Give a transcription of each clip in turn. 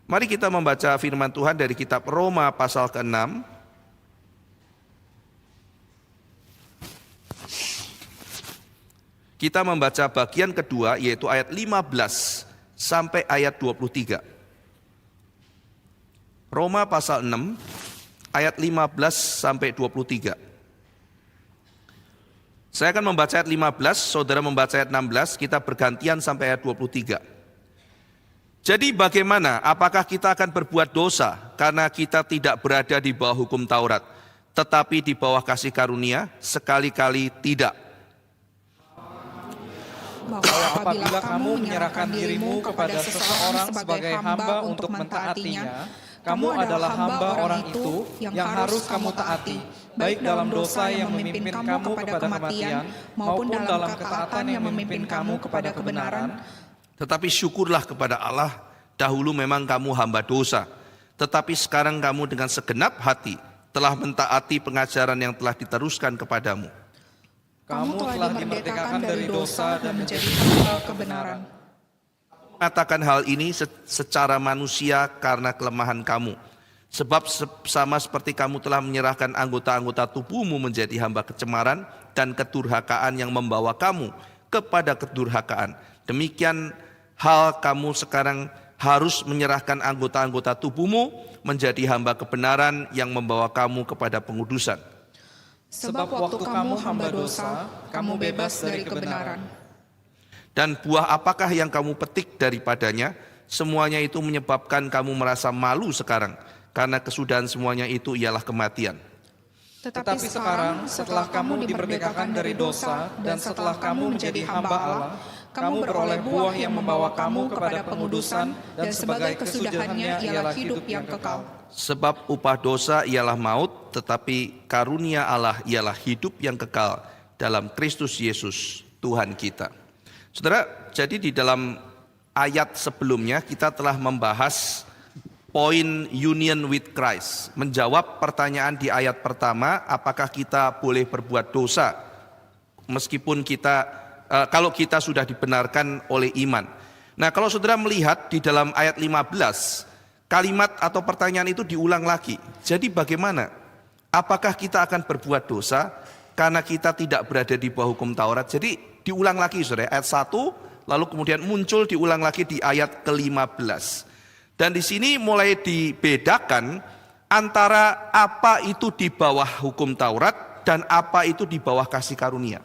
Mari kita membaca firman Tuhan dari kitab Roma pasal ke-6. Kita membaca bagian kedua yaitu ayat 15 sampai ayat 23. Roma pasal 6 ayat 15 sampai 23. Saya akan membaca ayat 15, saudara membaca ayat 16, kita bergantian sampai ayat 23. Jadi bagaimana? Apakah kita akan berbuat dosa karena kita tidak berada di bawah hukum Taurat, tetapi di bawah kasih karunia? Sekali-kali tidak. Bahwa apabila kamu menyerahkan dirimu kepada seseorang sebagai hamba untuk mentaatinya, kamu adalah hamba orang itu yang harus kamu taati, baik dalam dosa yang memimpin kamu kepada kematian, maupun dalam ketaatan yang memimpin kamu kepada kebenaran. Tetapi syukurlah kepada Allah, dahulu memang kamu hamba dosa, tetapi sekarang kamu dengan segenap hati telah mentaati pengajaran yang telah diteruskan kepadamu. Kamu telah dimerdekakan dari dosa dan menjadi hamba kebenaran. Mengatakan hal ini secara manusia karena kelemahan kamu. Sebab sama seperti kamu telah menyerahkan anggota-anggota tubuhmu menjadi hamba kecemaran dan kedurhakaan yang membawa kamu kepada kedurhakaan. Demikian hal kamu sekarang harus menyerahkan anggota-anggota tubuhmu menjadi hamba kebenaran yang membawa kamu kepada pengudusan. Sebab waktu kamu hamba dosa, kamu bebas dari kebenaran. Dan buah apakah yang kamu petik daripadanya? Semuanya itu menyebabkan kamu merasa malu sekarang, karena kesudahan semuanya itu ialah kematian. Tetapi sekarang, setelah kamu dimerdekakan dari dosa, dan setelah kamu menjadi hamba Allah, kamu beroleh buah yang membawa kamu kepada pengudusan, dan sebagai kesudahannya ialah hidup yang kekal. Sebab upah dosa ialah maut, tetapi karunia Allah ialah hidup yang kekal dalam Kristus Yesus, Tuhan kita. Saudara, jadi di dalam ayat sebelumnya kita telah membahas poin union with Christ, menjawab pertanyaan di ayat pertama, apakah kita boleh berbuat dosa meskipun kalau kita sudah dibenarkan oleh iman. Nah, kalau saudara melihat di dalam ayat 15, kalimat atau pertanyaan itu diulang lagi. Jadi bagaimana? Apakah kita akan berbuat dosa karena kita tidak berada di bawah hukum Taurat? Jadi diulang lagi saudara, ayat 1, lalu kemudian muncul diulang lagi di ayat ke-15. Dan di sini mulai dibedakan antara apa itu di bawah hukum Taurat dan apa itu di bawah kasih karunia.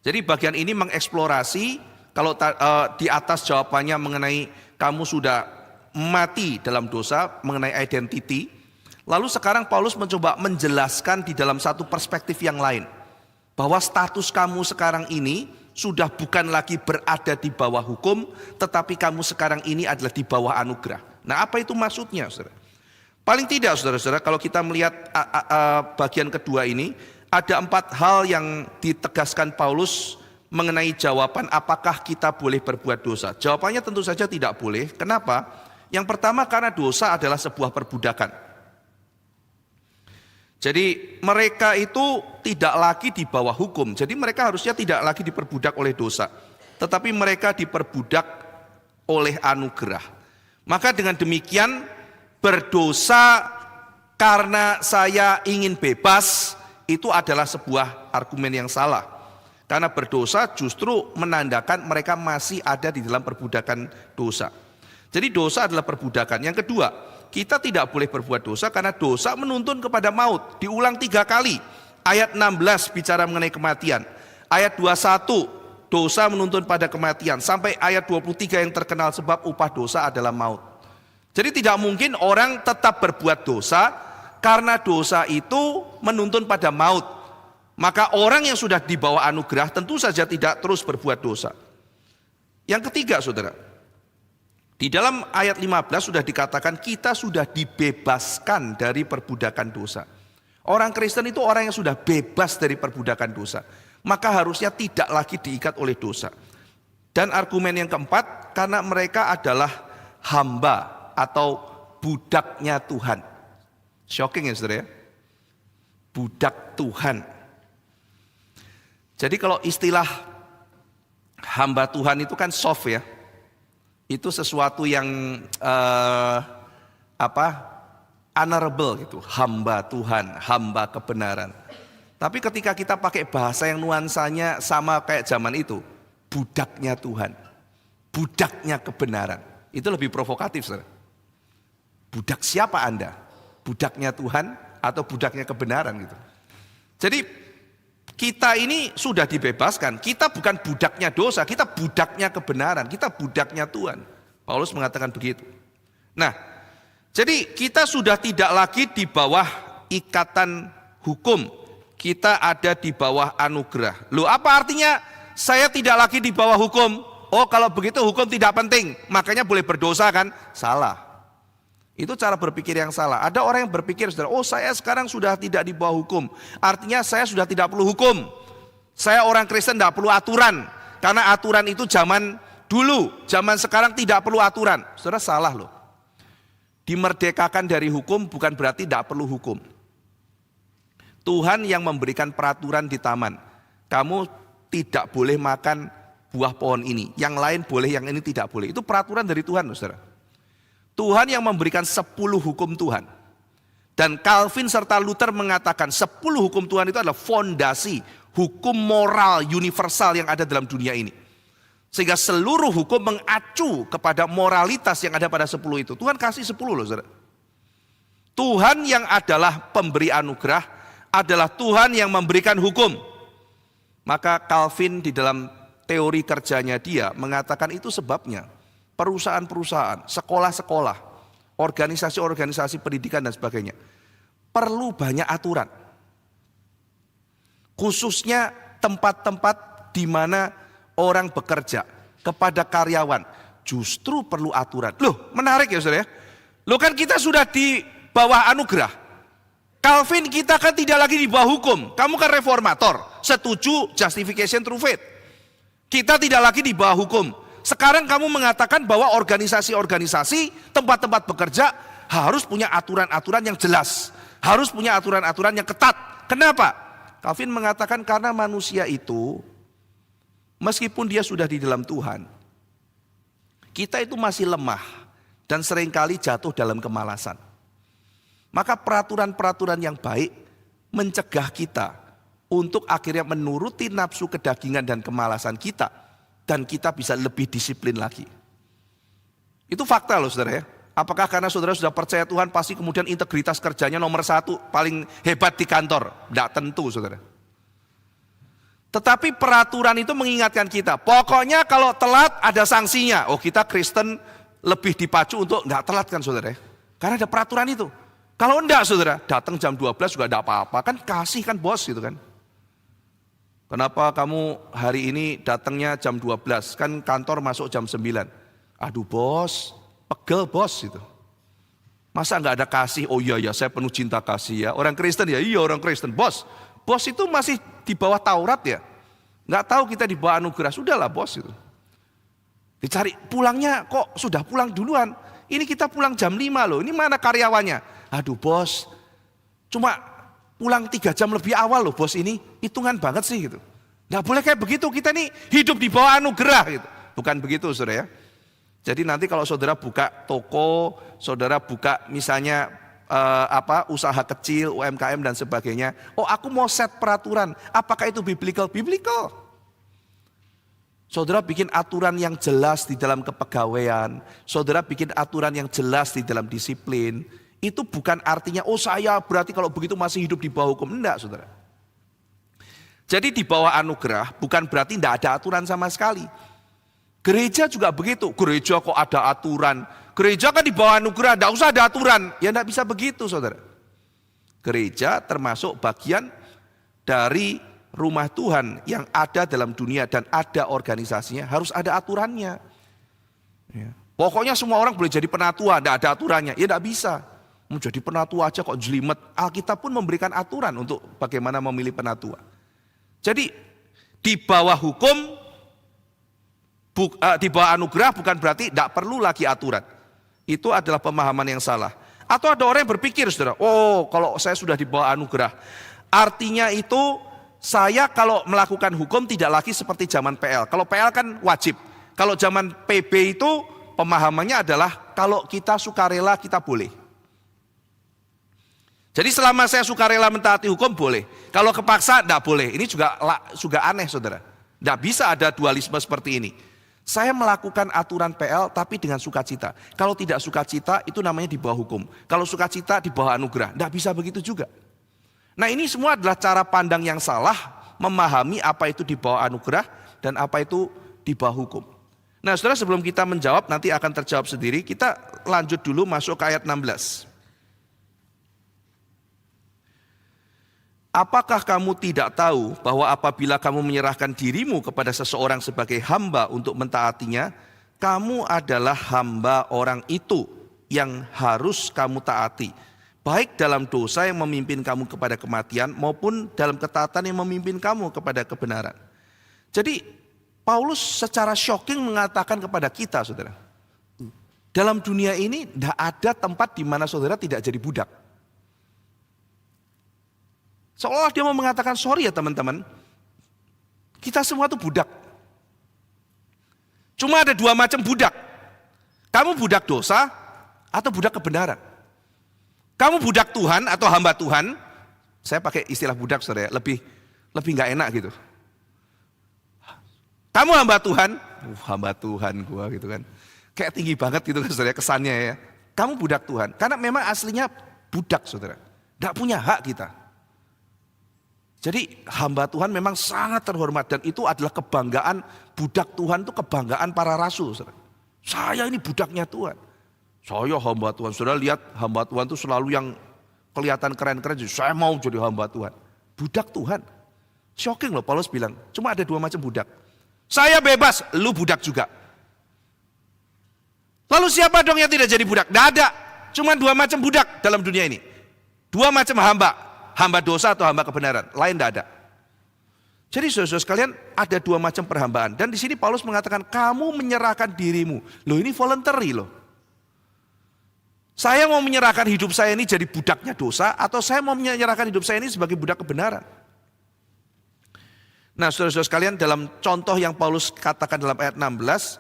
Jadi bagian ini mengeksplorasi, kalau di atas jawabannya mengenai kamu sudah mati dalam dosa, mengenai identity. Lalu sekarang Paulus mencoba menjelaskan di dalam satu perspektif yang lain, bahwa status kamu sekarang ini sudah bukan lagi berada di bawah hukum, tetapi kamu sekarang ini adalah di bawah anugerah. Nah, apa itu maksudnya, saudara? Paling tidak, saudara-saudara, kalau kita melihat bagian kedua ini, ada 4 hal yang ditegaskan Paulus mengenai jawaban apakah kita boleh berbuat dosa. Jawabannya tentu saja tidak boleh. Kenapa? Yang pertama, karena dosa adalah sebuah perbudakan. Jadi mereka itu tidak lagi di bawah hukum. Jadi mereka harusnya tidak lagi diperbudak oleh dosa, tetapi mereka diperbudak oleh anugerah. Maka dengan demikian, berdosa karena saya ingin bebas itu adalah sebuah argumen yang salah. Karena berdosa justru menandakan mereka masih ada di dalam perbudakan dosa. Jadi dosa adalah perbudakan. Yang kedua, kita tidak boleh berbuat dosa karena dosa menuntun kepada maut. Diulang 3 kali. Ayat 16 bicara mengenai kematian. Ayat 21, dosa menuntun pada kematian. Sampai ayat 23 yang terkenal, sebab upah dosa adalah maut. Jadi tidak mungkin orang tetap berbuat dosa karena dosa itu menuntun pada maut. Maka orang yang sudah di bawah anugerah tentu saja tidak terus berbuat dosa. Yang ketiga, saudara, di dalam ayat 15 sudah dikatakan kita sudah dibebaskan dari perbudakan dosa. Orang Kristen itu orang yang sudah bebas dari perbudakan dosa. Maka harusnya tidak lagi diikat oleh dosa. Dan argumen yang keempat, karena mereka adalah hamba atau budaknya Tuhan. Shocking ya saudara ya? Budak Tuhan. Jadi kalau istilah hamba Tuhan itu kan soft ya. itu sesuatu yang honorable gitu, hamba Tuhan, hamba kebenaran. Tapi ketika kita pakai bahasa yang nuansanya sama kayak zaman itu, budaknya Tuhan, budaknya kebenaran, itu lebih provokatif, saudara. Budak siapa Anda? Budaknya Tuhan atau budaknya kebenaran gitu. Jadi kita ini sudah dibebaskan, kita bukan budaknya dosa, kita budaknya kebenaran, kita budaknya Tuhan. Paulus mengatakan begitu. Nah, jadi kita sudah tidak lagi di bawah ikatan hukum, kita ada di bawah anugerah. Loh, apa artinya saya tidak lagi di bawah hukum? Oh, kalau begitu hukum tidak penting, makanya boleh berdosa kan? Salah. Itu cara berpikir yang salah. Ada orang yang berpikir, saudara, oh saya sekarang sudah tidak di bawah hukum, artinya saya sudah tidak perlu hukum. Saya orang Kristen tidak perlu aturan, karena aturan itu zaman dulu, zaman sekarang tidak perlu aturan. Saudara, salah loh. Dimerdekakan dari hukum bukan berarti tidak perlu hukum. Tuhan yang memberikan peraturan di taman. Kamu tidak boleh makan buah pohon ini, yang lain boleh, yang ini tidak boleh. Itu peraturan dari Tuhan, saudara. Tuhan yang memberikan 10 hukum Tuhan. Dan Calvin serta Luther mengatakan 10 hukum Tuhan itu adalah fondasi hukum moral universal yang ada dalam dunia ini. Sehingga seluruh hukum mengacu kepada moralitas yang ada pada 10 itu. Tuhan kasih 10 loh, saudara. Tuhan yang adalah pemberi anugerah adalah Tuhan yang memberikan hukum. Maka Calvin di dalam teori kerjanya dia mengatakan itu sebabnya perusahaan-perusahaan, sekolah-sekolah, organisasi-organisasi pendidikan dan sebagainya perlu banyak aturan. Khususnya tempat-tempat di mana orang bekerja, kepada karyawan justru perlu aturan. Loh, menarik ya saudara ya. Loh, kan kita sudah di bawah anugerah. Calvin, kita kan tidak lagi di bawah hukum. Kamu kan reformator, setuju justification through faith. Kita tidak lagi di bawah hukum. Sekarang kamu mengatakan bahwa organisasi-organisasi, tempat-tempat bekerja harus punya aturan-aturan yang jelas, harus punya aturan-aturan yang ketat. Kenapa? Calvin mengatakan karena manusia itu, meskipun dia sudah di dalam Tuhan, kita itu masih lemah dan seringkali jatuh dalam kemalasan. Maka peraturan-peraturan yang baik mencegah kita untuk akhirnya menuruti nafsu kedagingan dan kemalasan kita. Dan kita bisa lebih disiplin lagi. Itu fakta loh saudara ya. Apakah karena saudara sudah percaya Tuhan pasti kemudian integritas kerjanya nomor 1 paling hebat di kantor? Tidak tentu saudara. Tetapi peraturan itu mengingatkan kita. Pokoknya kalau telat ada sanksinya. Oh, kita Kristen lebih dipacu untuk tidak telat kan saudara ya. Karena ada peraturan itu. Kalau enggak saudara, datang jam 12 juga tidak apa-apa. Kan kasih kan bos gitu kan. Kenapa kamu hari ini datangnya jam 12? Kan kantor masuk jam 9. Aduh bos, pegel bos itu. Masa enggak ada kasih? Oh iya ya, saya penuh cinta kasih ya. Orang Kristen ya, iya orang Kristen. Bos itu masih di bawah Taurat ya. Enggak tahu kita di bawah anugerah. Sudahlah bos itu. Dicari pulangnya kok sudah pulang duluan. Ini kita pulang jam 5 loh. Ini mana karyawannya? Aduh bos, cuma pulang 3 jam lebih awal loh bos ini, hitungan banget sih gitu. Nggak boleh kayak begitu, kita nih hidup di bawah anugerah gitu. Bukan begitu saudara ya. Jadi nanti kalau saudara buka toko, saudara buka misalnya usaha kecil, UMKM dan sebagainya. Oh aku mau set peraturan, apakah itu biblical? Biblical. Saudara bikin aturan yang jelas di dalam kepegawaian, saudara bikin aturan yang jelas di dalam disiplin. Itu bukan artinya, oh saya berarti kalau begitu masih hidup di bawah hukum. Enggak saudara. Jadi di bawah anugerah bukan berarti tidak ada aturan sama sekali. Gereja juga begitu. Gereja kok ada aturan. Gereja kan di bawah anugerah, tidak usah ada aturan. Ya tidak bisa begitu saudara. Gereja termasuk bagian dari rumah Tuhan yang ada dalam dunia dan ada organisasinya, harus ada aturannya. Ya. Pokoknya semua orang boleh jadi penatua, tidak ada aturannya. Ya tidak bisa. Mau jadi penatua aja kok jelimet. Alkitab pun memberikan aturan untuk bagaimana memilih penatua. Jadi di bawah hukum, di bawah anugerah bukan berarti tidak perlu lagi aturan. Itu adalah pemahaman yang salah. Atau ada orang yang berpikir saudara, oh kalau saya sudah di bawah anugerah, artinya itu saya kalau melakukan hukum tidak lagi seperti zaman PL. Kalau PL kan wajib. Kalau zaman PB itu pemahamannya adalah kalau kita sukarela kita boleh. Jadi selama saya sukarela mentaati hukum boleh. Kalau kepaksa tidak boleh. Ini juga aneh saudara. Tidak bisa ada dualisme seperti ini. Saya melakukan aturan PL tapi dengan sukacita. Kalau tidak sukacita itu namanya di bawah hukum. Kalau sukacita di bawah anugerah. Tidak bisa begitu juga. Nah ini semua adalah cara pandang yang salah memahami apa itu di bawah anugerah dan apa itu di bawah hukum. Nah saudara, sebelum kita menjawab nanti akan terjawab sendiri, kita lanjut dulu masuk ke ayat 16. Apakah kamu tidak tahu bahwa apabila kamu menyerahkan dirimu kepada seseorang sebagai hamba untuk mentaatinya, kamu adalah hamba orang itu yang harus kamu taati, baik dalam dosa yang memimpin kamu kepada kematian maupun dalam ketaatan yang memimpin kamu kepada kebenaran. Jadi Paulus secara shocking mengatakan kepada kita saudara, dalam dunia ini tidak ada tempat di mana saudara tidak jadi budak. Seolah dia mau mengatakan, sorry ya teman-teman, kita semua tuh budak. Cuma ada dua macam budak. Kamu budak dosa atau budak kebenaran. Kamu budak Tuhan atau hamba Tuhan. Saya pakai istilah budak saudara, lebih nggak enak gitu. Kamu hamba Tuhan, hamba Tuhan gua gitu kan. Kayak tinggi banget gitu kan saudara kesannya ya. Kamu budak Tuhan, karena memang aslinya budak saudara. Nggak punya hak kita. Jadi hamba Tuhan memang sangat terhormat dan itu adalah kebanggaan budak Tuhan, itu kebanggaan para rasul saudara. Saya ini budaknya Tuhan. Saya hamba Tuhan. Saudara lihat hamba Tuhan itu selalu yang kelihatan keren-keren. Saya mau jadi hamba Tuhan. Budak Tuhan. Shocking loh Paulus bilang. Cuma ada dua macam budak. Saya bebas, lu budak juga. Lalu siapa dong yang tidak jadi budak? Tidak ada. Cuma dua macam budak dalam dunia ini. Dua macam hamba. Hamba dosa atau hamba kebenaran. Lain tidak ada. Jadi saudara-saudara sekalian ada dua macam perhambaan. Dan di sini Paulus mengatakan kamu menyerahkan dirimu. Loh ini voluntary loh. Saya mau menyerahkan hidup saya ini jadi budaknya dosa atau saya mau menyerahkan hidup saya ini sebagai budak kebenaran. Nah saudara-saudara sekalian, dalam contoh yang Paulus katakan dalam ayat 16,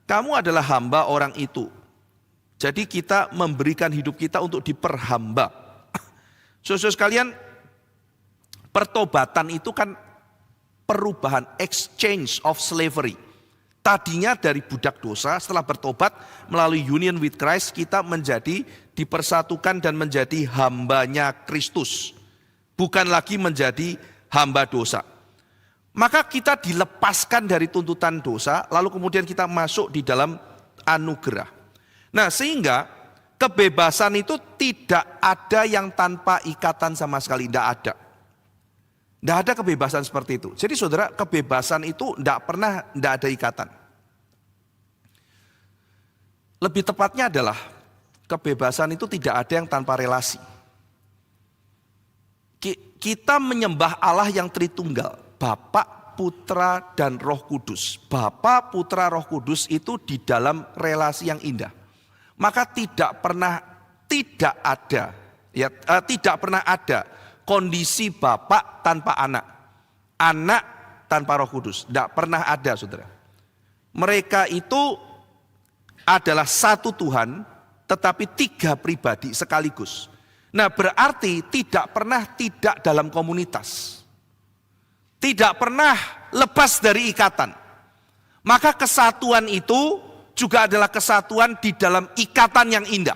kamu adalah hamba orang itu. Jadi kita memberikan hidup kita untuk diperhamba. Saudara-saudara sekalian, pertobatan itu kan perubahan, exchange of slavery. Tadinya dari budak dosa, setelah bertobat melalui union with Christ, kita menjadi dipersatukan dan menjadi hambanya Kristus. Bukan lagi menjadi hamba dosa. Maka kita dilepaskan dari tuntutan dosa, lalu kemudian kita masuk di dalam anugerah. Nah sehingga kebebasan itu tidak ada yang tanpa ikatan sama sekali, tidak ada. Tidak ada kebebasan seperti itu. Jadi saudara, kebebasan itu tidak ada ikatan. Lebih tepatnya adalah kebebasan itu tidak ada yang tanpa relasi. Kita menyembah Allah yang Tritunggal, Bapa, Putra, dan Roh Kudus. Bapa, Putra, Roh Kudus itu di dalam relasi yang indah. Maka tidak pernah ada kondisi Bapa tanpa anak, anak tanpa Roh Kudus. Tidak pernah ada saudara. Mereka itu adalah satu Tuhan, tetapi tiga pribadi sekaligus. Nah berarti tidak pernah tidak dalam komunitas. Tidak pernah lepas dari ikatan. Maka kesatuan itu juga adalah kesatuan di dalam ikatan yang indah.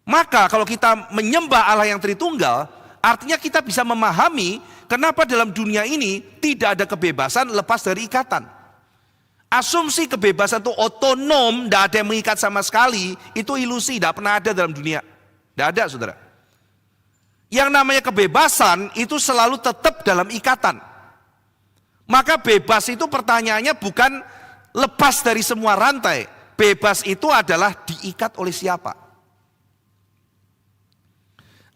Maka kalau kita menyembah Allah yang Tritunggal, artinya kita bisa memahami kenapa dalam dunia ini tidak ada kebebasan lepas dari ikatan. Asumsi kebebasan itu otonom, tidak ada yang mengikat sama sekali, itu ilusi, tidak pernah ada dalam dunia. Tidak ada saudara. Yang namanya kebebasan itu selalu tetap dalam ikatan. Maka bebas itu pertanyaannya bukan lepas dari semua rantai. Bebas itu adalah diikat oleh siapa?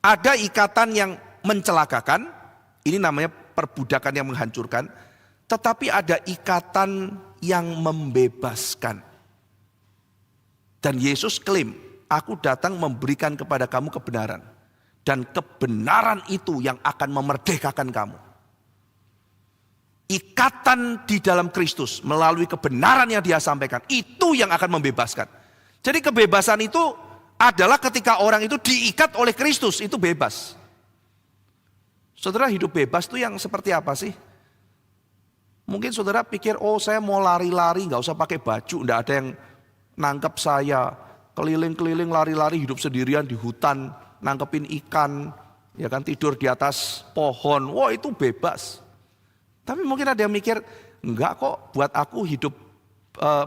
Ada ikatan yang mencelakakan, ini namanya perbudakan yang menghancurkan, tetapi ada ikatan yang membebaskan. Dan Yesus klaim, aku datang memberikan kepada kamu kebenaran. Dan kebenaran itu yang akan memerdekakan kamu. ikatan di dalam Kristus melalui kebenaran yang dia sampaikan, itu yang akan membebaskan. Jadi kebebasan itu adalah ketika orang itu diikat oleh Kristus, itu bebas. Saudara, hidup bebas itu yang seperti apa sih? Mungkin saudara pikir, oh saya mau lari-lari gak usah pakai baju, gak ada yang nangkep saya. Keliling-keliling lari-lari hidup sendirian di hutan, nangkepin ikan, ya kan, tidur di atas pohon, wah itu bebas. Tapi mungkin ada yang mikir, enggak kok, buat aku hidup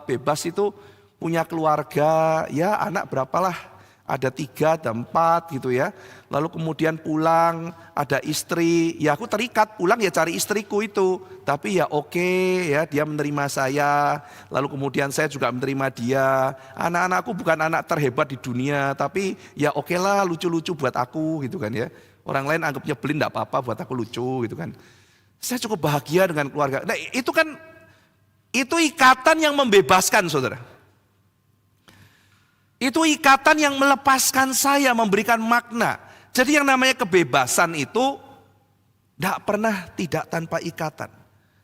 bebas itu punya keluarga, ya anak berapalah, ada 3, ada 4 gitu ya. Lalu kemudian pulang, ada istri, ya aku terikat pulang ya cari istriku itu. Tapi ya oke, ya dia menerima saya, lalu kemudian saya juga menerima dia. Anak-anakku bukan anak terhebat di dunia, tapi ya oke lah lucu-lucu buat aku gitu kan ya. Orang lain anggap nyebelin enggak apa-apa, buat aku lucu gitu kan. Saya cukup bahagia dengan keluarga. Nah itu kan, itu ikatan yang membebaskan saudara. Itu ikatan yang melepaskan saya, memberikan makna. Jadi yang namanya kebebasan itu tidak pernah tidak tanpa ikatan.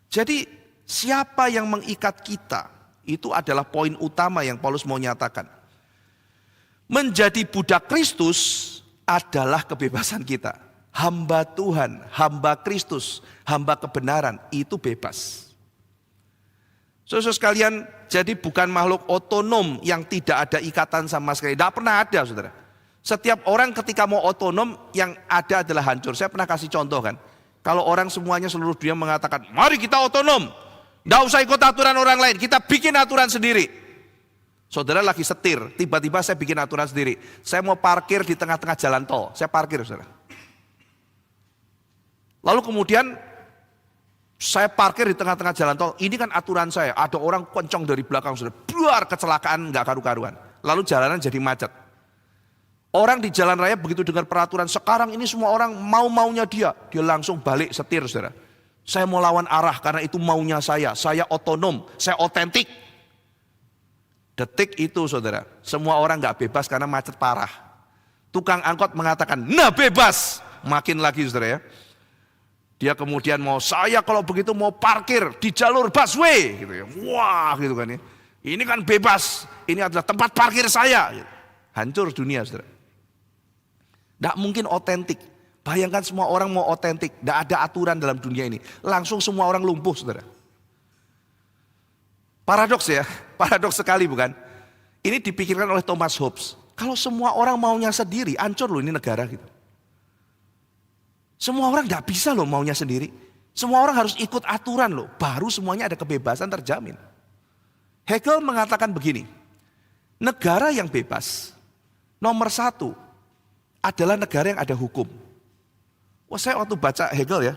Jadi siapa yang mengikat kita, itu adalah poin utama yang Paulus mau nyatakan. Menjadi budak Kristus adalah kebebasan kita. Hamba Tuhan, hamba Kristus, hamba kebenaran, itu bebas. Saudara sekalian, jadi bukan makhluk otonom yang tidak ada ikatan sama sekali. Tidak pernah ada saudara. Setiap orang ketika mau otonom yang ada adalah hancur. Saya pernah kasih contoh kan. Kalau orang semuanya seluruh dunia mengatakan, mari kita otonom. Tidak usah ikut aturan orang lain, kita bikin aturan sendiri. Saudara lagi setir, tiba-tiba saya bikin aturan sendiri. Saya mau parkir di tengah-tengah jalan tol, saya parkir saudara. Lalu kemudian saya parkir di tengah-tengah jalan tol. Ini kan aturan saya. Ada orang kencang dari belakang sudah buar, kecelakaan nggak karu-karuan. Lalu jalanan jadi macet. Orang di jalan raya begitu dengar peraturan sekarang ini semua orang mau-maunya dia langsung balik setir saudara. Saya mau lawan arah karena itu maunya saya otonom, saya otentik. Detik itu saudara, semua orang nggak bebas karena macet parah. Tukang angkot mengatakan, nah bebas, makin lagi saudara ya. Dia kemudian mau, saya kalau begitu mau parkir di jalur busway gitu ya. Wah gitu kan ya. Ini kan bebas, ini adalah tempat parkir saya. Hancur dunia saudara. Tidak mungkin otentik. Bayangkan semua orang mau otentik, tidak ada aturan dalam dunia ini. Langsung semua orang lumpuh saudara. Paradoks ya, paradoks sekali bukan? Ini dipikirkan oleh Thomas Hobbes. Kalau semua orang maunya sendiri, hancur loh ini negara gitu. Semua orang tidak bisa loh maunya sendiri. Semua orang harus ikut aturan loh. Baru semuanya ada kebebasan terjamin. Hegel mengatakan begini. Negara yang bebas. Nomor 1 adalah negara yang ada hukum. Wah saya waktu baca Hegel ya.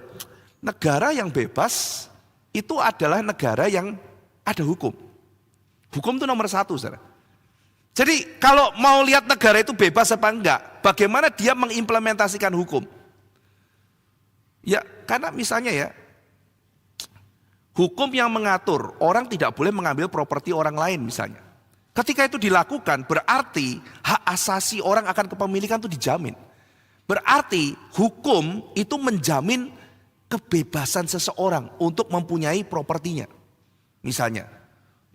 Negara yang bebas itu adalah negara yang ada hukum. Hukum itu nomor 1 saudara. Jadi kalau mau lihat negara itu bebas apa enggak. Bagaimana dia mengimplementasikan hukum. Ya karena misalnya ya, hukum yang mengatur orang tidak boleh mengambil properti orang lain misalnya. Ketika itu dilakukan berarti hak asasi orang akan kepemilikan itu dijamin. Berarti hukum itu menjamin kebebasan seseorang untuk mempunyai propertinya. Misalnya,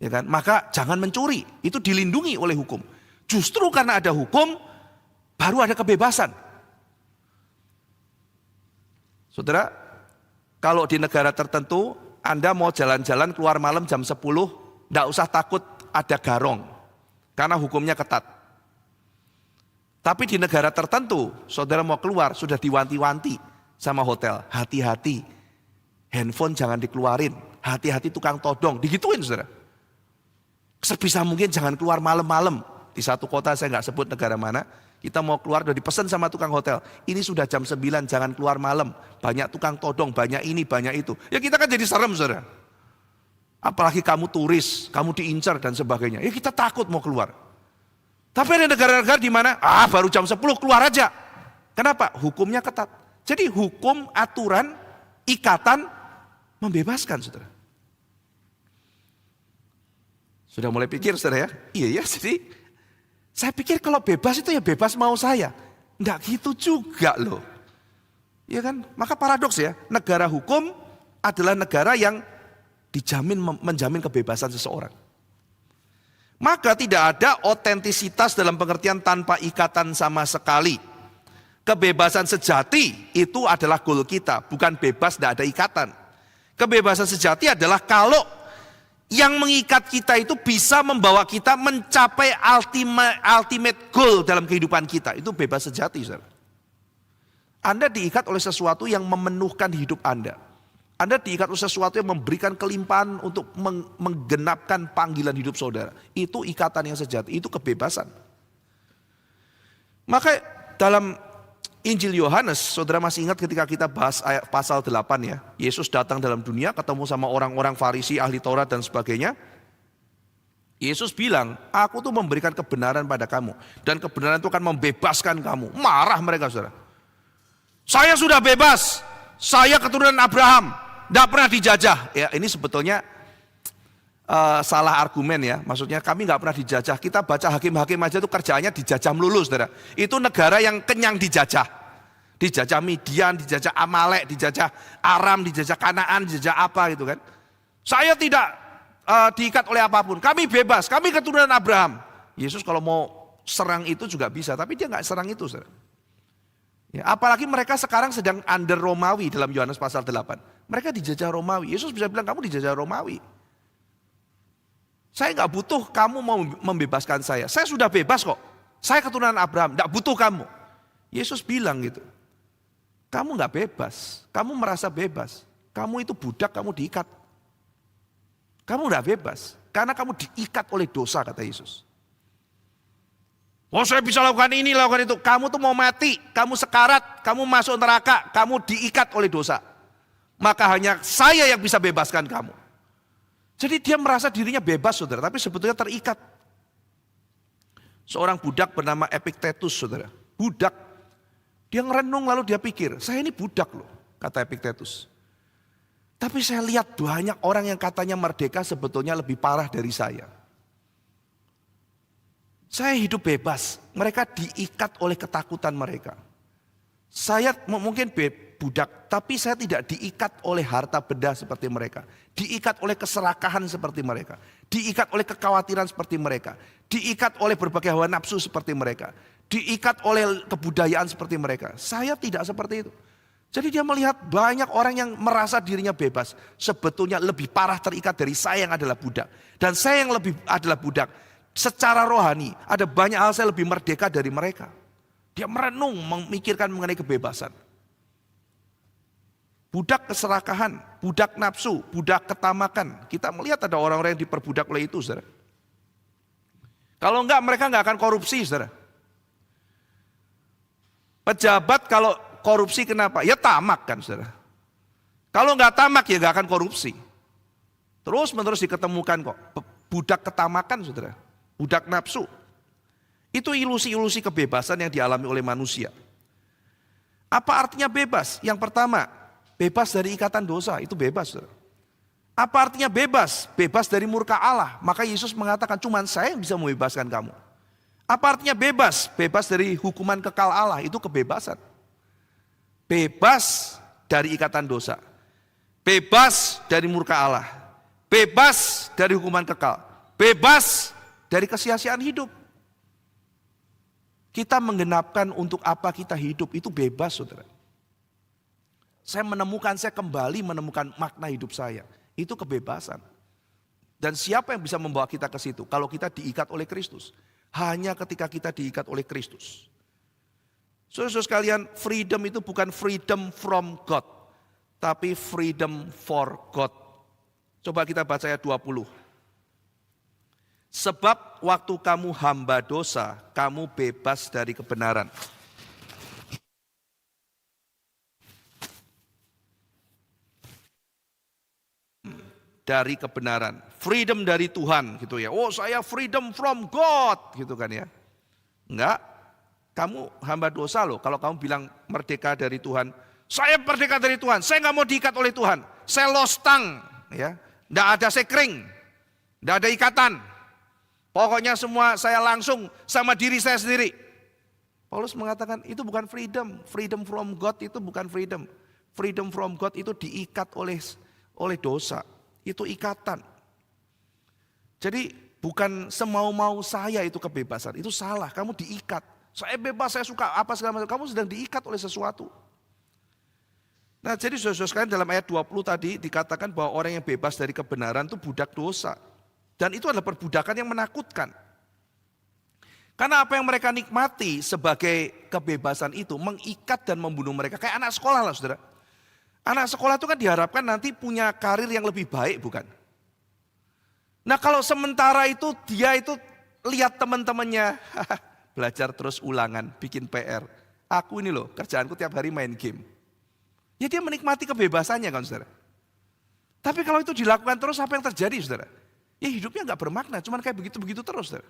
ya kan? Maka jangan mencuri, itu dilindungi oleh hukum. Justru karena ada hukum baru ada kebebasan. Saudara, kalau di negara tertentu Anda mau jalan-jalan keluar malam jam 10, tidak usah takut ada garong, karena hukumnya ketat. Tapi di negara tertentu, saudara mau keluar sudah diwanti-wanti sama hotel, hati-hati, handphone jangan dikeluarin, hati-hati tukang todong, digituin saudara. Sebisa mungkin jangan keluar malam-malam. Di satu kota saya nggak sebut negara mana, kita mau keluar udah dipesan sama tukang hotel. Ini sudah jam 9 jangan keluar malam. Banyak tukang todong, banyak ini, banyak itu. Ya kita kan jadi serem saudara. Apalagi kamu turis, kamu diincar dan sebagainya. Ya kita takut mau keluar. Tapi ada negara-negara di mana, baru jam 10 keluar aja. Kenapa? Hukumnya ketat. Jadi hukum, aturan, ikatan membebaskan saudara. Sudah mulai pikir saudara ya? Iya ya, jadi saya pikir kalau bebas itu ya bebas mau saya. Enggak gitu juga loh. Ya kan? Maka paradoks ya, negara hukum, adalah negara yang menjamin kebebasan seseorang. Maka tidak ada otentisitas dalam pengertian tanpa ikatan sama sekali. Kebebasan sejati itu adalah goal kita, bukan bebas tidak ada ikatan. Kebebasan sejati adalah kalau yang mengikat kita itu bisa membawa kita mencapai ultimate goal dalam kehidupan kita. Itu bebas sejati, saudara. Anda diikat oleh sesuatu yang memenuhkan hidup Anda. Anda diikat oleh sesuatu yang memberikan kelimpahan untuk menggenapkan panggilan hidup saudara. Itu ikatan yang sejati, itu kebebasan. Maka dalam Injil Yohanes, saudara masih ingat ketika kita bahas ayat pasal 8 ya. Yesus datang dalam dunia, ketemu sama orang-orang Farisi, ahli Taurat dan sebagainya. Yesus bilang, aku tuh memberikan kebenaran pada kamu. Dan kebenaran itu akan membebaskan kamu. Marah mereka, saudara. Saya sudah bebas, saya keturunan Abraham. Tidak pernah dijajah. Ya, ini sebetulnya salah argumen ya. Maksudnya kami nggak pernah dijajah. Kita baca hakim-hakim aja tuh kerjaannya dijajah melulu, saudara. Itu negara yang kenyang dijajah. Dijajah Midian, dijajah Amalek, dijajah Aram, dijajah Kanaan, dijajah apa gitu kan. Saya tidak diikat oleh apapun. Kami bebas, kami keturunan Abraham. Yesus kalau mau serang itu juga bisa, tapi dia nggak serang itu, saudara. Ya, apalagi mereka sekarang sedang under Romawi dalam Yohanes pasal 8. Mereka dijajah Romawi. Yesus bisa bilang kamu dijajah Romawi. Saya nggak butuh kamu mau membebaskan saya. Saya sudah bebas kok. Saya keturunan Abraham, nggak butuh kamu. Yesus bilang gitu. Kamu nggak bebas. Kamu merasa bebas. Kamu itu budak, kamu diikat. Kamu nggak bebas. Karena kamu diikat oleh dosa, kata Yesus. Oh, saya bisa lakukan ini, lakukan itu. Kamu tuh mau mati, kamu sekarat, kamu masuk neraka, kamu diikat oleh dosa. Maka hanya saya yang bisa bebaskan kamu. Jadi dia merasa dirinya bebas, saudara, tapi sebetulnya terikat. Seorang budak bernama Epictetus, saudara. Budak. Dia ngerenung lalu dia pikir, saya ini budak loh, kata Epictetus. Tapi saya lihat banyak orang yang katanya merdeka sebetulnya lebih parah dari saya. Saya hidup bebas, mereka diikat oleh ketakutan mereka. Saya mungkin budak, tapi saya tidak diikat oleh harta benda seperti mereka. Diikat oleh keserakahan seperti mereka. Diikat oleh kekhawatiran seperti mereka. Diikat oleh berbagai hawa nafsu seperti mereka. Diikat oleh kebudayaan seperti mereka. Saya tidak seperti itu. Jadi dia melihat banyak orang yang merasa dirinya bebas. Sebetulnya lebih parah terikat dari saya yang adalah budak. Dan saya yang lebih adalah budak. Secara rohani, ada banyak hal saya lebih merdeka dari mereka. Dia merenung, memikirkan mengenai kebebasan. Budak keserakahan, budak nafsu, budak ketamakan. Kita melihat ada orang-orang yang diperbudak oleh itu, saudara. Kalau enggak, mereka enggak akan korupsi, saudara. Pejabat kalau korupsi kenapa? Ya tamak kan, saudara. Kalau enggak tamak ya enggak akan korupsi. Terus menerus diketemukan kok. Budak ketamakan, saudara. Budak nafsu. Itu ilusi-ilusi kebebasan yang dialami oleh manusia. Apa artinya bebas? Yang pertama, bebas dari ikatan dosa, itu bebas. Saudara. Apa artinya bebas? Bebas dari murka Allah. Maka Yesus mengatakan cuma saya yang bisa membebaskan kamu. Apa artinya bebas? Bebas dari hukuman kekal Allah, itu kebebasan. Bebas dari ikatan dosa. Bebas dari murka Allah. Bebas dari hukuman kekal. Bebas dari kesia-siaan hidup. Kita menggenapkan untuk apa kita hidup, itu bebas, saudara. Saya kembali menemukan makna hidup saya. Itu kebebasan. Dan siapa yang bisa membawa kita ke situ? Kalau kita diikat oleh Kristus. Hanya ketika kita diikat oleh Kristus. Saudara-saudara sekalian, freedom itu bukan freedom from God. Tapi freedom for God. Coba kita baca ayat 20. Sebab waktu kamu hamba dosa, kamu bebas dari kebenaran. Dari kebenaran, freedom dari Tuhan gitu ya. Oh, saya freedom from God gitu kan ya. Enggak, kamu hamba dosa loh. Kalau kamu bilang merdeka dari Tuhan, saya merdeka dari Tuhan, saya nggak mau diikat oleh Tuhan, saya lostang ya. Enggak ada sekring, enggak ada ikatan. Pokoknya semua saya langsung sama diri saya sendiri. Paulus mengatakan itu bukan freedom. Freedom from God itu bukan freedom. Freedom from God itu diikat oleh oleh dosa. Itu ikatan. Jadi bukan semau-mau saya itu kebebasan, itu salah, kamu diikat. Saya bebas, saya suka apa segala macam, kamu sedang diikat oleh sesuatu. Nah jadi saudara-saudara sekalian, dalam ayat 20 tadi dikatakan bahwa orang yang bebas dari kebenaran itu budak dosa. Dan itu adalah perbudakan yang menakutkan. Karena apa yang mereka nikmati sebagai kebebasan itu mengikat dan membunuh mereka. Kayak anak sekolah lah saudara. Anak sekolah itu kan diharapkan nanti punya karir yang lebih baik, bukan? Nah kalau sementara itu dia itu lihat teman-temannya belajar terus ulangan, bikin PR. Aku ini loh kerjaanku tiap hari main game. Ya dia menikmati kebebasannya kan saudara. Tapi kalau itu dilakukan terus apa yang terjadi saudara? Ya hidupnya gak bermakna, cuman kayak begitu-begitu terus saudara.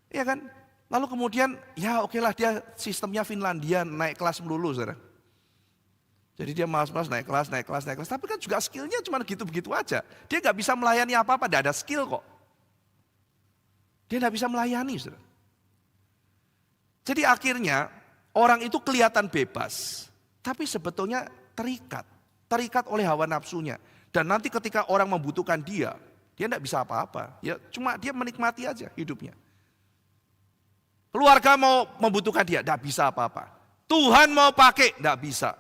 Ya kan? Lalu kemudian ya oke lah dia sistemnya Finlandia naik kelas melulu saudara. Jadi dia malas-malas naik kelas. Tapi kan juga skillnya cuma gitu-begitu aja. Dia gak bisa melayani apa-apa, gak ada skill kok. Dia gak bisa melayani saudara. Jadi akhirnya orang itu kelihatan bebas. Tapi sebetulnya terikat. Terikat oleh hawa nafsunya. Dan nanti ketika orang membutuhkan dia tidak bisa apa-apa. Ya cuma dia menikmati aja hidupnya. Keluarga mau membutuhkan dia, tidak bisa apa-apa. Tuhan mau pakai, tidak bisa.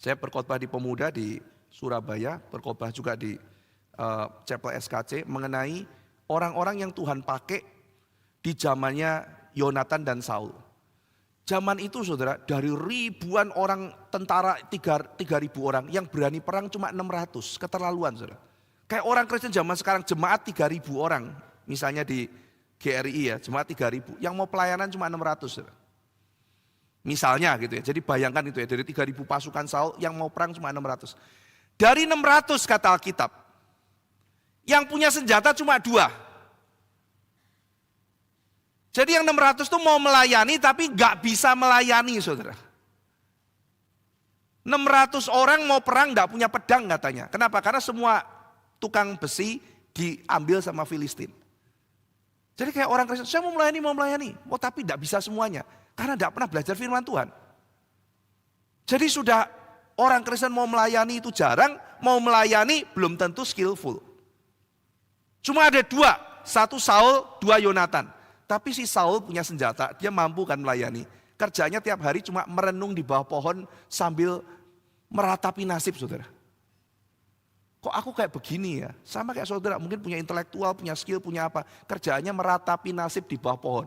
Saya berkhotbah di Pemuda di Surabaya, berkhotbah juga di Chapel SKC mengenai orang-orang yang Tuhan pakai di zamannya Yonatan dan Saul. Zaman itu saudara, dari ribuan orang tentara 3.000 orang yang berani perang cuma 600, keterlaluan saudara. Kayak orang Kristen zaman sekarang jemaat 3.000 orang, misalnya di GRI ya, jemaat 3.000, yang mau pelayanan cuma 600 saudara. Misalnya gitu ya, jadi bayangkan itu ya, dari 3.000 pasukan Saul yang mau perang cuma 600. Dari 600 kata Alkitab, yang punya senjata cuma 2. Jadi yang 600 itu mau melayani tapi gak bisa melayani saudara. 600 orang mau perang gak punya pedang katanya. Kenapa? Karena semua tukang besi diambil sama Filistin. Jadi kayak orang Kristen, saya mau melayani. Oh tapi gak bisa semuanya. Karena gak pernah belajar firman Tuhan. Jadi sudah orang Kristen mau melayani itu jarang, mau melayani belum tentu skillful. Cuma ada 2, 1 Saul, 2 Yonatan. Tapi si Saul punya senjata, dia mampu kan melayani. Kerjanya tiap hari cuma merenung di bawah pohon sambil meratapi nasib saudara. Kok aku kayak begini ya? Sama kayak saudara, mungkin punya intelektual, punya skill, punya apa. Kerjaannya meratapi nasib di bawah pohon.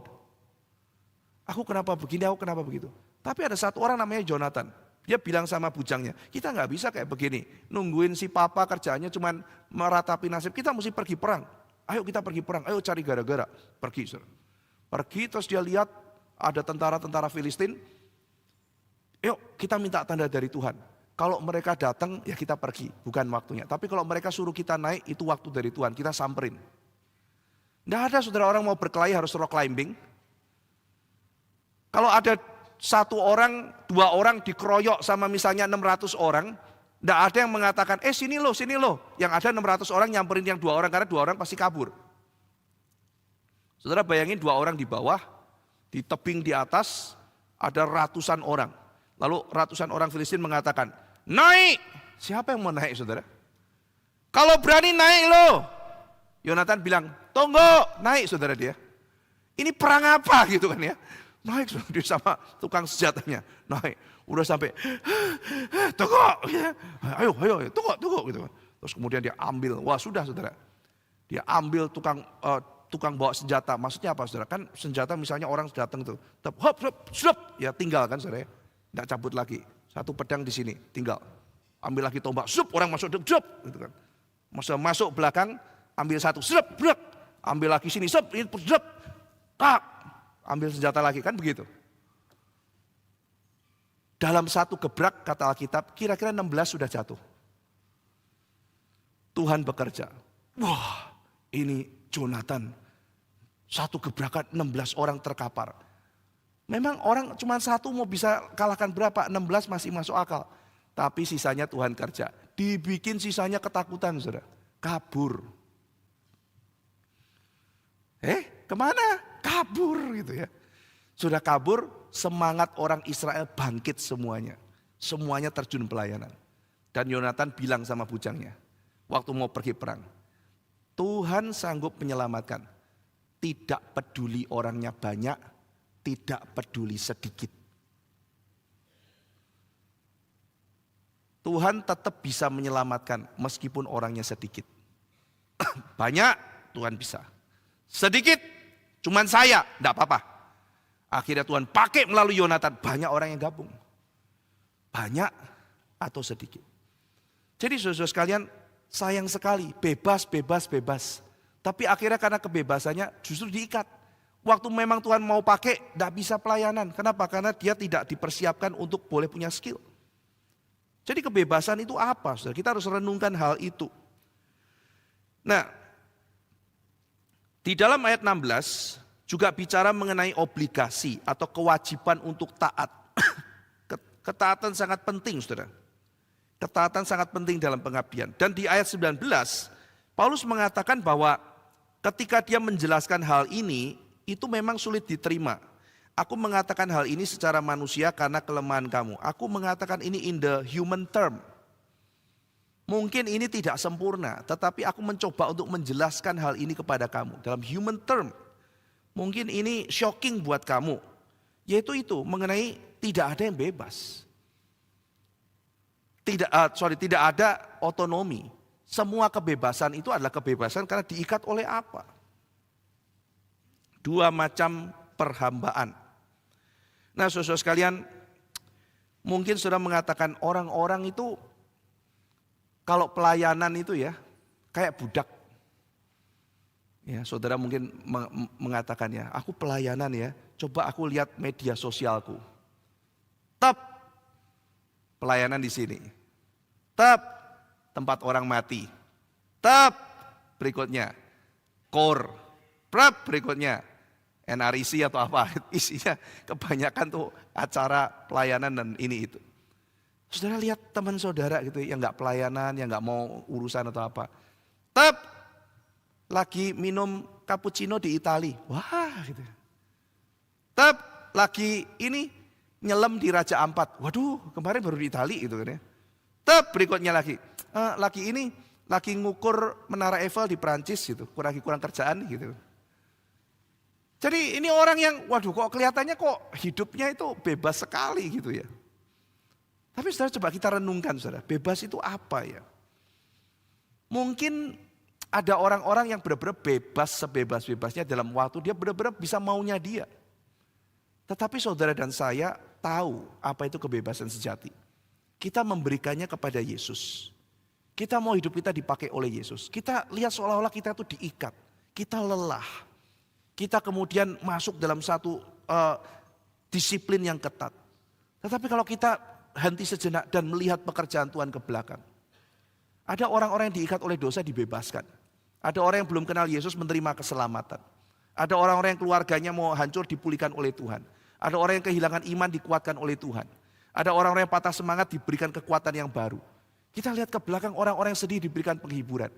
Aku kenapa begini, aku kenapa begitu. Tapi ada satu orang namanya Jonathan. Dia bilang sama bujangnya, kita gak bisa kayak begini. Nungguin si papa kerjaannya cuma meratapi nasib, kita mesti pergi perang. Ayo kita pergi perang, ayo cari gara-gara. Pergi saudara. Pergi terus dia lihat ada tentara-tentara Filistin. Yuk kita minta tanda dari Tuhan. Kalau mereka datang ya kita pergi, bukan waktunya. Tapi kalau mereka suruh kita naik itu waktu dari Tuhan, kita samperin. Tidak ada saudara orang mau berkelahi harus rock climbing. Kalau ada 1 orang, 2 orang dikeroyok sama misalnya 600 orang. Tidak ada yang mengatakan sini loh. Yang ada 600 orang nyamperin yang 2 orang karena 2 orang pasti kabur. Saudara bayangin 2 orang di bawah, di tebing di atas ada ratusan orang. Lalu ratusan orang Filistin mengatakan, naik. Siapa yang mau naik saudara? Kalau berani naik loh. Yonatan bilang, tunggu, naik saudara dia. Ini perang apa gitu kan ya. Naik saudara dia sama tukang senjatanya. Naik, udah sampai, tunggu. Ayo, tunggu gitu. Terus kemudian dia ambil, wah sudah saudara. Dia ambil tukang bawa senjata, maksudnya apa saudara? Kan senjata misalnya orang datang tuh, hop, ya tinggal kan saudara, tidak cabut lagi. 1 pedang di sini, tinggal. Ambil lagi tombak, orang masuk, gitu kan. Masuk belakang, ambil 1, ambil lagi sini, ambil senjata lagi, kan begitu. Dalam 1 gebrak kata Alkitab, kira-kira 16 sudah jatuh. Tuhan bekerja. Wah, ini Jonathan. 1 gebrakan 16 orang terkapar. Memang orang cuma 1 mau bisa kalahkan berapa? 16 masih masuk akal. Tapi sisanya Tuhan kerja. Dibikin sisanya ketakutan saudara. Kabur. Kemana? Kabur gitu ya. Sudah kabur, semangat orang Israel bangkit semuanya. Semuanya terjun pelayanan. Dan Yonatan bilang sama bujangnya, waktu mau pergi perang, Tuhan sanggup menyelamatkan. Tidak peduli orangnya banyak, tidak peduli sedikit. Tuhan tetap bisa menyelamatkan meskipun orangnya sedikit. Banyak Tuhan bisa. Sedikit cuman saya, enggak apa-apa. Akhirnya Tuhan pakai melalui Yonatan, banyak orang yang gabung. Banyak atau sedikit. Jadi saudara sekalian, sayang sekali, bebas. Tapi akhirnya karena kebebasannya justru diikat. Waktu memang Tuhan mau pakai, tidak bisa pelayanan. Kenapa? Karena dia tidak dipersiapkan untuk boleh punya skill. Jadi kebebasan itu apa? Saudara? Kita harus renungkan hal itu. Nah, di dalam ayat 16 juga bicara mengenai obligasi atau kewajiban untuk taat. Ketaatan sangat penting, saudara. Ketaatan sangat penting dalam pengabdian. Dan di ayat 19, Paulus mengatakan bahwa ketika dia menjelaskan hal ini, itu memang sulit diterima. Aku mengatakan hal ini secara manusia karena kelemahan kamu. Aku mengatakan ini in the human term. Mungkin ini tidak sempurna, tetapi aku mencoba untuk menjelaskan hal ini kepada kamu. Dalam human term, mungkin ini shocking buat kamu. Yaitu itu, mengenai tidak ada yang bebas. Tidak ada otonomi. Semua kebebasan itu adalah kebebasan karena diikat oleh apa? Dua macam perhambaan. Nah, saudara sekalian, mungkin sudah mengatakan orang-orang itu kalau pelayanan itu ya kayak budak. Ya, saudara mungkin mengatakan ya, aku pelayanan ya, coba aku lihat media sosialku. Tep, pelayanan di sini. Tep, tempat orang mati. Tep, berikutnya KOR. Prap, berikutnya NRIC atau apa. Isinya kebanyakan tuh acara pelayanan dan ini itu. Saudara lihat teman saudara gitu yang gak pelayanan, yang gak mau urusan atau apa. Tep, lagi minum cappuccino di Itali. Wah gitu. Tep, lagi ini nyelam di Raja Ampat. Waduh, kemarin baru di Itali gitu kan ya. Tep, berikutnya lagi. Lagi ini, lagi ngukur Menara Eiffel di Prancis gitu. Kurang kerjaan gitu. Jadi ini orang yang, waduh kok kelihatannya kok hidupnya itu bebas sekali gitu ya. Tapi saudara coba kita renungkan saudara, bebas itu apa ya? Mungkin ada orang-orang yang benar-benar bebas sebebas-bebasnya dalam waktu dia benar-benar bisa maunya dia. Tetapi saudara dan saya tahu apa itu kebebasan sejati. Kita memberikannya kepada Yesus. Kita mau hidup kita dipakai oleh Yesus. Kita lihat seolah-olah kita itu diikat. Kita lelah. Kita kemudian masuk dalam satu disiplin yang ketat. Tetapi kalau kita henti sejenak dan melihat pekerjaan Tuhan ke belakang. Ada orang-orang yang diikat oleh dosa dibebaskan. Ada orang yang belum kenal Yesus menerima keselamatan. Ada orang-orang yang keluarganya mau hancur dipulihkan oleh Tuhan. Ada orang yang kehilangan iman dikuatkan oleh Tuhan. Ada orang-orang yang patah semangat diberikan kekuatan yang baru. Kita lihat ke belakang orang-orang yang sedih diberikan penghiburan.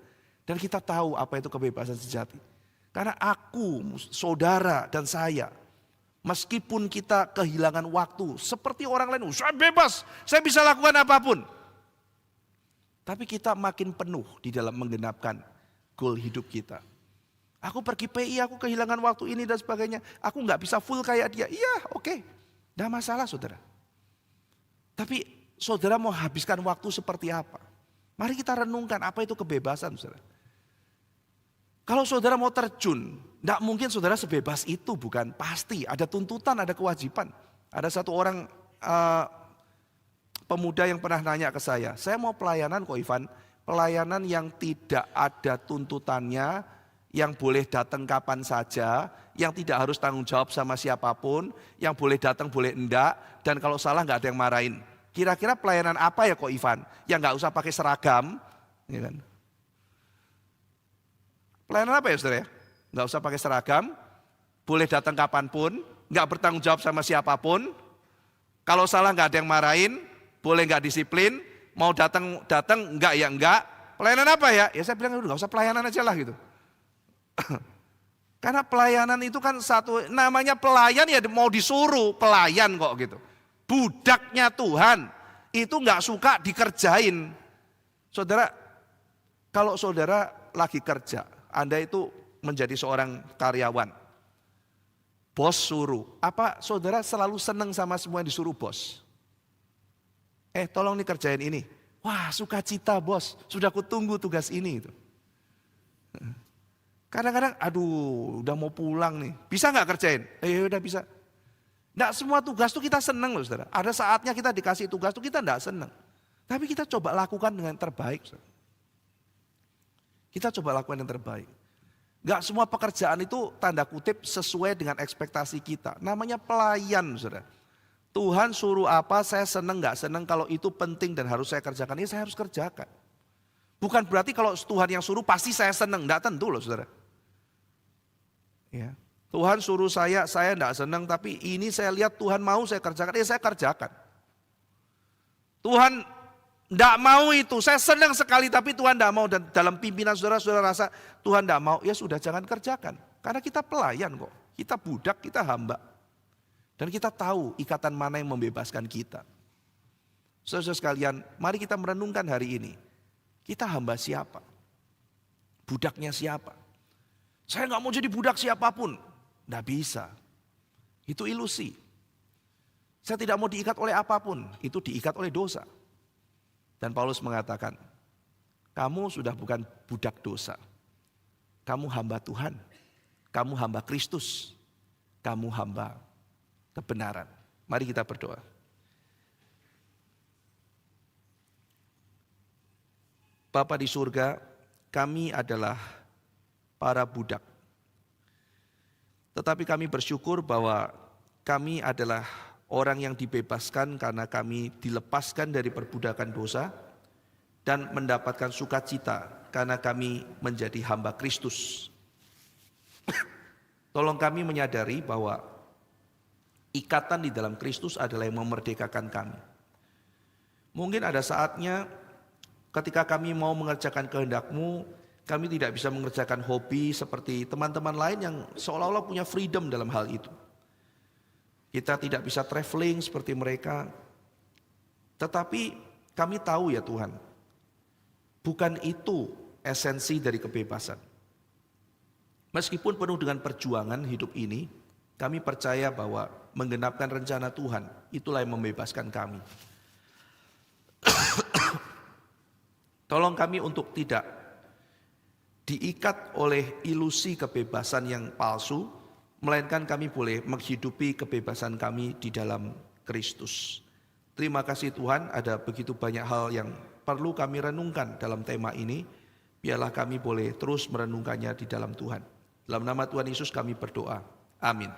Dan kita tahu apa itu kebebasan sejati. Karena aku, saudara dan saya, meskipun kita kehilangan waktu seperti orang lain, saya bebas, saya bisa lakukan apapun. Tapi kita makin penuh di dalam menggenapkan goal hidup kita. Aku pergi PI, aku kehilangan waktu ini dan sebagainya. Aku gak bisa full kayak dia. Iya, oke. Gak masalah saudara. Tapi saudara mau habiskan waktu seperti apa? Mari kita renungkan apa itu kebebasan saudara. Kalau saudara mau terjun, tidak mungkin saudara sebebas itu, bukan? Pasti ada tuntutan, ada kewajiban. Ada satu orang pemuda yang pernah nanya ke saya mau pelayanan kok Ivan, pelayanan yang tidak ada tuntutannya, yang boleh datang kapan saja, yang tidak harus tanggung jawab sama siapapun, yang boleh datang boleh enggak, dan kalau salah nggak ada yang marahin. Kira-kira pelayanan apa ya kok Ivan? Yang nggak usah pakai seragam, ya kan? Pelayanan apa ya saudara ya? Nggak usah pakai seragam, boleh datang kapanpun, nggak bertanggung jawab sama siapapun. Kalau salah nggak ada yang marahin, boleh nggak disiplin, mau datang nggak ya enggak. Pelayanan apa ya? Ya saya bilang nggak usah pelayanan aja lah gitu. Karena pelayanan itu kan satu, namanya pelayan ya mau disuruh pelayan kok gitu. Budaknya Tuhan itu nggak suka dikerjain. Saudara, kalau saudara lagi kerja, Anda itu menjadi seorang karyawan, bos suruh, apa saudara selalu senang sama semua yang disuruh bos? Tolong nih kerjain ini. Wah, sukacita bos, sudah kutunggu tugas ini. Kadang-kadang, aduh udah mau pulang nih, bisa gak kerjain? Udah bisa. Nggak semua tugas tuh kita senang loh saudara. Ada saatnya kita dikasih tugas tuh kita nggak senang. Tapi kita coba lakukan dengan terbaik. Saudara. Kita coba lakukan yang terbaik. Nggak semua pekerjaan itu tanda kutip sesuai dengan ekspektasi kita. Namanya pelayan saudara. Tuhan suruh apa saya senang nggak senang, kalau itu penting dan harus saya kerjakan, ya saya harus kerjakan. Bukan berarti kalau Tuhan yang suruh pasti saya senang, nggak tentu loh saudara. Ya. Tuhan suruh saya enggak senang, tapi ini saya lihat Tuhan mau saya kerjakan, ya saya kerjakan. Tuhan enggak mau itu, saya senang sekali tapi Tuhan enggak mau, dan dalam pimpinan saudara rasa Tuhan enggak mau, ya sudah jangan kerjakan. Karena kita pelayan kok, kita budak, kita hamba. Dan kita tahu ikatan mana yang membebaskan kita. Saudara sekalian, mari kita merenungkan hari ini. Kita hamba siapa? Budaknya siapa? Saya enggak mau jadi budak siapapun. Tidak bisa. Itu ilusi. Saya tidak mau diikat oleh apapun. Itu diikat oleh dosa. Dan Paulus mengatakan, kamu sudah bukan budak dosa. Kamu hamba Tuhan. Kamu hamba Kristus. Kamu hamba kebenaran. Mari kita berdoa. Bapa di surga, kami adalah para budak. Tetapi kami bersyukur bahwa kami adalah orang yang dibebaskan karena kami dilepaskan dari perbudakan dosa dan mendapatkan sukacita karena kami menjadi hamba Kristus. Tolong kami menyadari bahwa ikatan di dalam Kristus adalah yang memerdekakan kami. Mungkin ada saatnya ketika kami mau mengerjakan kehendak-Mu, kami tidak bisa mengerjakan hobi seperti teman-teman lain yang seolah-olah punya freedom dalam hal itu. Kita tidak bisa traveling seperti mereka. Tetapi kami tahu ya Tuhan, bukan itu esensi dari kebebasan. Meskipun penuh dengan perjuangan hidup ini, kami percaya bahwa menggenapkan rencana Tuhan, itulah yang membebaskan kami. Tolong kami untuk tidak diikat oleh ilusi kebebasan yang palsu, melainkan kami boleh menghidupi kebebasan kami di dalam Kristus. Terima kasih Tuhan, ada begitu banyak hal yang perlu kami renungkan dalam tema ini. Biarlah kami boleh terus merenungkannya di dalam Tuhan. Dalam nama Tuhan Yesus kami berdoa. Amin.